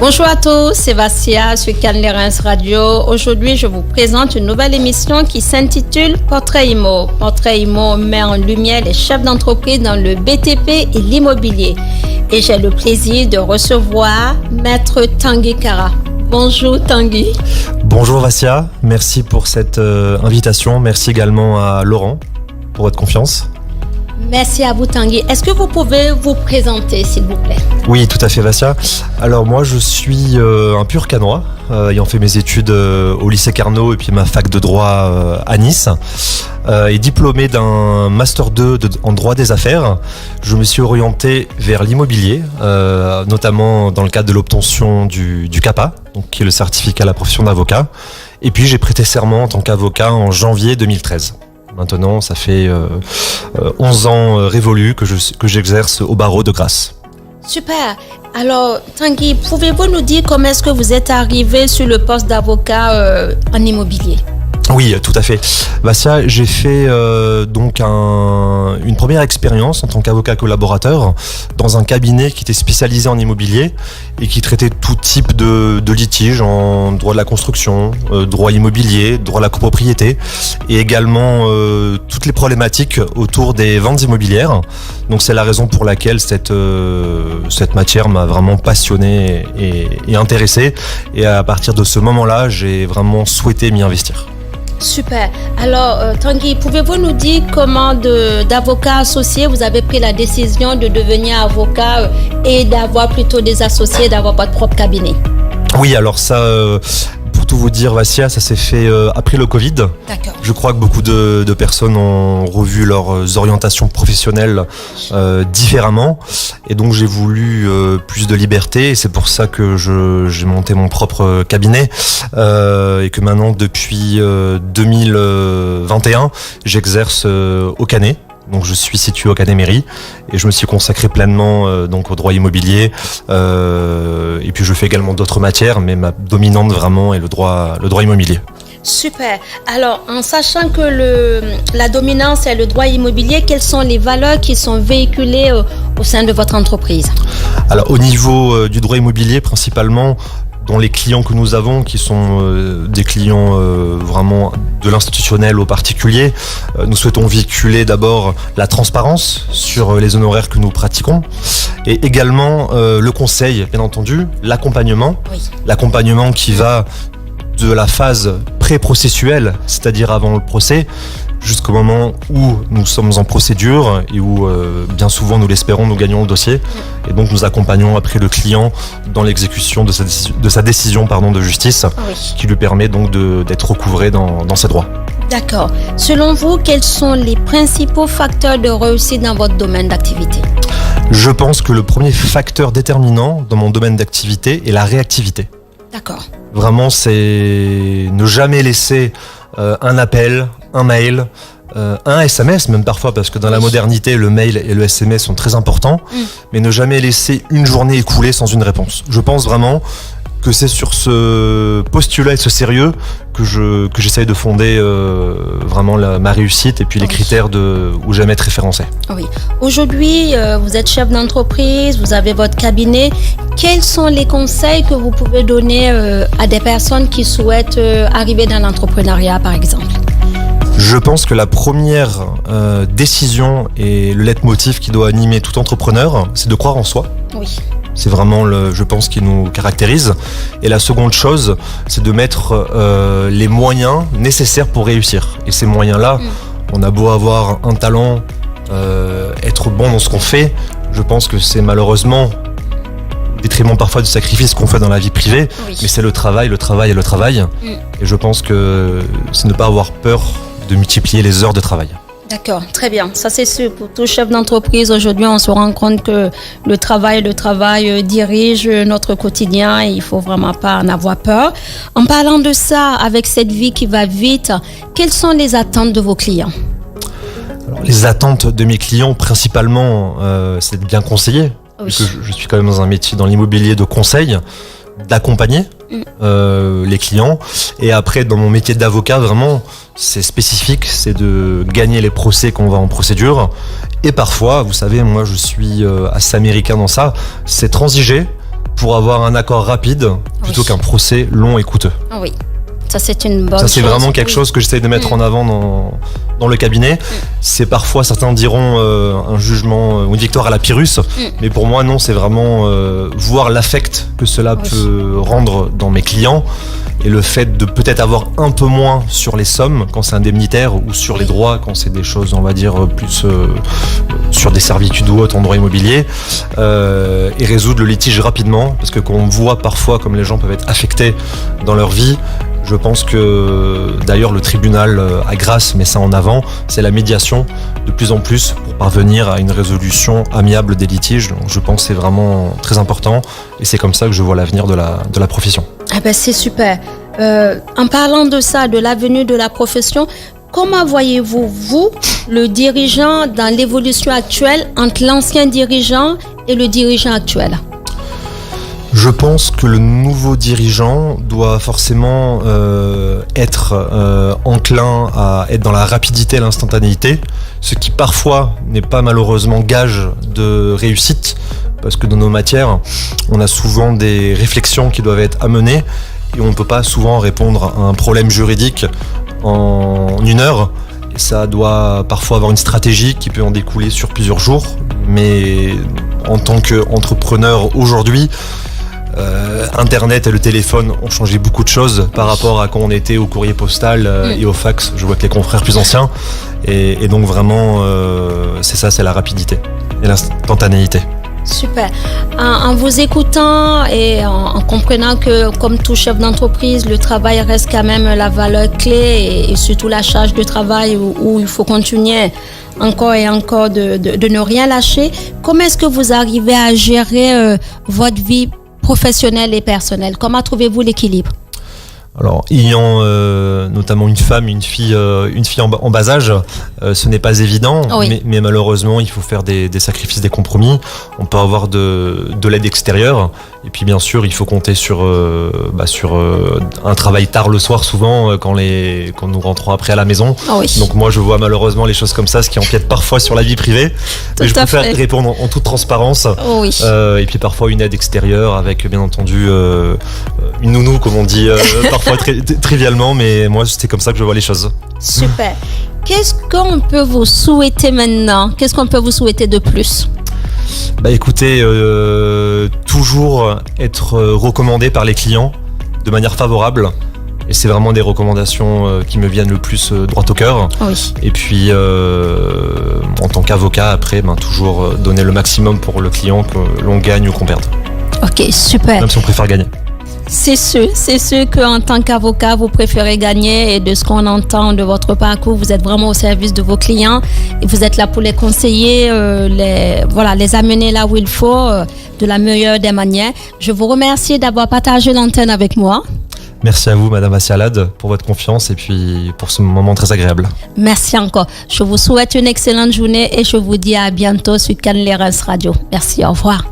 Bonjour à tous, c'est Vassia sur Cannes Radio. Aujourd'hui, je vous présente une nouvelle émission qui s'intitule Portrait IMO. Portrait IMO met en lumière les chefs d'entreprise dans le BTP et l'immobilier. Et j'ai le plaisir de recevoir Maître Tanguy Kara. Bonjour Tanguy. Bonjour Vassia, merci pour cette invitation. Merci également à Laurent pour votre confiance. Merci à vous Tanguy. Est-ce que vous pouvez vous présenter s'il vous plaît ? Oui, tout à fait Vassia. Alors moi je suis un pur Cannois, ayant fait mes études au lycée Carnot et puis ma fac de droit à Nice. Et diplômé d'un Master 2 en droit des affaires, je me suis orienté vers l'immobilier, notamment dans le cadre de l'obtention du CAPA, donc qui est le certificat à la profession d'avocat. Et puis j'ai prêté serment en tant qu'avocat en janvier 2013. Maintenant, ça fait 11 ans révolus que j'exerce au barreau de Grasse. Super. Alors, Tanguy, pouvez-vous nous dire comment est-ce que vous êtes arrivé sur le poste d'avocat en immobilier ? Oui, tout à fait. Vassia, j'ai fait donc une première expérience en tant qu'avocat collaborateur dans un cabinet qui était spécialisé en immobilier et qui traitait tout type de litiges en droit de la construction, droit immobilier, droit de la copropriété et également toutes les problématiques autour des ventes immobilières. Donc c'est la raison pour laquelle cette matière m'a vraiment passionné et intéressé. Et à partir de ce moment-là, j'ai vraiment souhaité m'y investir. Super. Alors, Tanguy, pouvez-vous nous dire comment d'avocat associé, vous avez pris la décision de devenir avocat et d'avoir plutôt des associés, d'avoir votre propre cabinet ? Oui, alors ça, pour tout vous dire, Vassia, ça s'est fait après le Covid. D'accord. Je crois que beaucoup de personnes ont revu leurs orientations professionnelles différemment. Et donc, j'ai voulu plus de liberté. Et c'est pour ça que j'ai monté mon propre cabinet. Et que maintenant, depuis 2021, j'exerce au Canet. Donc je suis situé au Canet-Mairie et je me suis consacré pleinement donc au droit immobilier et puis je fais également d'autres matières, mais ma dominante vraiment est le droit immobilier. Super. Alors, en sachant que la dominance est le droit immobilier, quelles sont les valeurs qui sont véhiculées au sein de votre entreprise ? Alors au niveau du droit immobilier, principalement dans les clients que nous avons, qui sont des clients vraiment de l'institutionnel au particulier, nous souhaitons véhiculer d'abord la transparence sur les honoraires que nous pratiquons et également le conseil, bien entendu, l'accompagnement. Oui. L'accompagnement qui va de la phase pré-processuelle, c'est-à-dire avant le procès, jusqu'au moment où nous sommes en procédure et où bien souvent nous l'espérons, nous gagnons le dossier et donc nous accompagnons après le client dans l'exécution de sa décision de justice qui lui permet donc d'être recouvré dans ses droits. D'accord. Selon vous, quels sont les principaux facteurs de réussite dans votre domaine d'activité ? Je pense que le premier facteur déterminant dans mon domaine d'activité est la réactivité. D'accord. Vraiment, c'est ne jamais laisser un appel, un mail, un SMS même parfois, parce que dans la modernité, le mail et le SMS sont très importants, mais ne jamais laisser une journée écoulée sans une réponse. Je pense vraiment que c'est sur ce postulat et ce sérieux que j'essaye de fonder vraiment ma réussite et puis les critères où j'aime être référencé. Oui. Aujourd'hui, vous êtes chef d'entreprise, vous avez votre cabinet. Quels sont les conseils que vous pouvez donner à des personnes qui souhaitent arriver dans l'entrepreneuriat, par exemple ? Je pense que la première décision et le leitmotiv qui doit animer tout entrepreneur, c'est de croire en soi. Oui. C'est vraiment, je pense, qui nous caractérise. Et la seconde chose, c'est de mettre les moyens nécessaires pour réussir. Et ces moyens-là, on a beau avoir un talent, être bon dans ce qu'on fait, je pense que c'est malheureusement au détriment parfois du sacrifice qu'on fait dans la vie privée, mais c'est le travail. Et je pense que c'est ne pas avoir peur de multiplier les heures de travail. D'accord, très bien. Ça, c'est sûr. Pour tout chef d'entreprise, aujourd'hui, on se rend compte que le travail dirige notre quotidien et il ne faut vraiment pas en avoir peur. En parlant de ça, avec cette vie qui va vite, quelles sont les attentes de vos clients ? Alors, les attentes de mes clients, principalement, c'est de bien conseiller. Oui. Parce que je suis quand même dans un métier dans l'immobilier de conseil, d'accompagner les clients. Et après, dans mon métier d'avocat, vraiment, c'est spécifique, c'est de gagner les procès qu'on va en procédure. Et parfois, vous savez, moi je suis assez américain dans ça, c'est transiger pour avoir un accord rapide plutôt qu'un procès long et coûteux. Oui. Ça, c'est une bonne chose. Ça, c'est vraiment quelque chose que j'essaie de mettre en avant dans le cabinet. C'est parfois, certains diront, un jugement ou une victoire à la Pyrrhus. Mais pour moi, non, c'est vraiment voir l'affect que cela peut rendre dans mes clients. Et le fait de peut-être avoir un peu moins sur les sommes quand c'est indemnitaire ou sur les droits quand c'est des choses, on va dire, plus sur des servitudes ou autres en droit immobilier, et résoudre le litige rapidement. Parce que quand on voit parfois comme les gens peuvent être affectés dans leur vie, je pense que d'ailleurs le tribunal a grâce, met ça en avant, c'est la médiation de plus en plus pour parvenir à une résolution amiable des litiges. Donc je pense que c'est vraiment très important et c'est comme ça que je vois l'avenir de la profession. Ah ben c'est super. En parlant de ça, de l'avenir de la profession, comment voyez-vous, vous, le dirigeant dans l'évolution actuelle entre l'ancien dirigeant et le dirigeant actuel ? Je pense que le nouveau dirigeant doit forcément être enclin à être dans la rapidité et l'instantanéité, ce qui parfois n'est pas malheureusement gage de réussite, parce que dans nos matières, on a souvent des réflexions qui doivent être amenées et on ne peut pas souvent répondre à un problème juridique en 1 heure. Et ça doit parfois avoir une stratégie qui peut en découler sur plusieurs jours, mais en tant qu'entrepreneur aujourd'hui, Internet et le téléphone ont changé beaucoup de choses par rapport à quand on était au courrier postal et au fax. Je vois que les confrères plus anciens et donc vraiment c'est ça, c'est la rapidité et l'instantanéité. Super. En vous écoutant et en comprenant que comme tout chef d'entreprise, le travail reste quand même la valeur clé et surtout la charge de travail où il faut continuer encore et encore de ne rien lâcher, comment est-ce que vous arrivez à gérer votre vie professionnelle et personnelle? Comment trouvez-vous l'équilibre? Alors, ayant notamment une femme, une fille en bas âge, ce n'est pas évident, mais malheureusement, il faut faire des sacrifices, des compromis. On peut avoir de l'aide extérieure, et puis bien sûr, il faut compter sur un travail tard le soir, souvent, quand nous rentrons après à la maison. Donc moi, je vois malheureusement les choses comme ça, ce qui empiète parfois sur la vie privée. Mais je préfère répondre en toute transparence. Et puis parfois une aide extérieure avec, bien entendu, une nounou, comme on dit parfois trivialement, mais moi c'est comme ça que je vois les choses. Super. Qu'est-ce qu'on peut vous souhaiter maintenant? Qu'est-ce qu'on peut vous souhaiter de plus? Écoutez, toujours être recommandé par les clients de manière favorable. Et c'est vraiment des recommandations qui me viennent le plus droit au cœur. Et puis, en tant qu'avocat, après, toujours donner le maximum pour le client, que l'on gagne ou qu'on perde. Ok, super. Même si on préfère gagner. C'est sûr qu'en tant qu'avocat, vous préférez gagner, et de ce qu'on entend de votre parcours, vous êtes vraiment au service de vos clients et vous êtes là pour les conseiller, les amener là où il faut, de la meilleure des manières. Je vous remercie d'avoir partagé l'antenne avec moi. Merci à vous, Madame Assialade, pour votre confiance et puis pour ce moment très agréable. Merci encore. Je vous souhaite une excellente journée et je vous dis à bientôt sur Cannes Les Reims Radio. Merci, au revoir.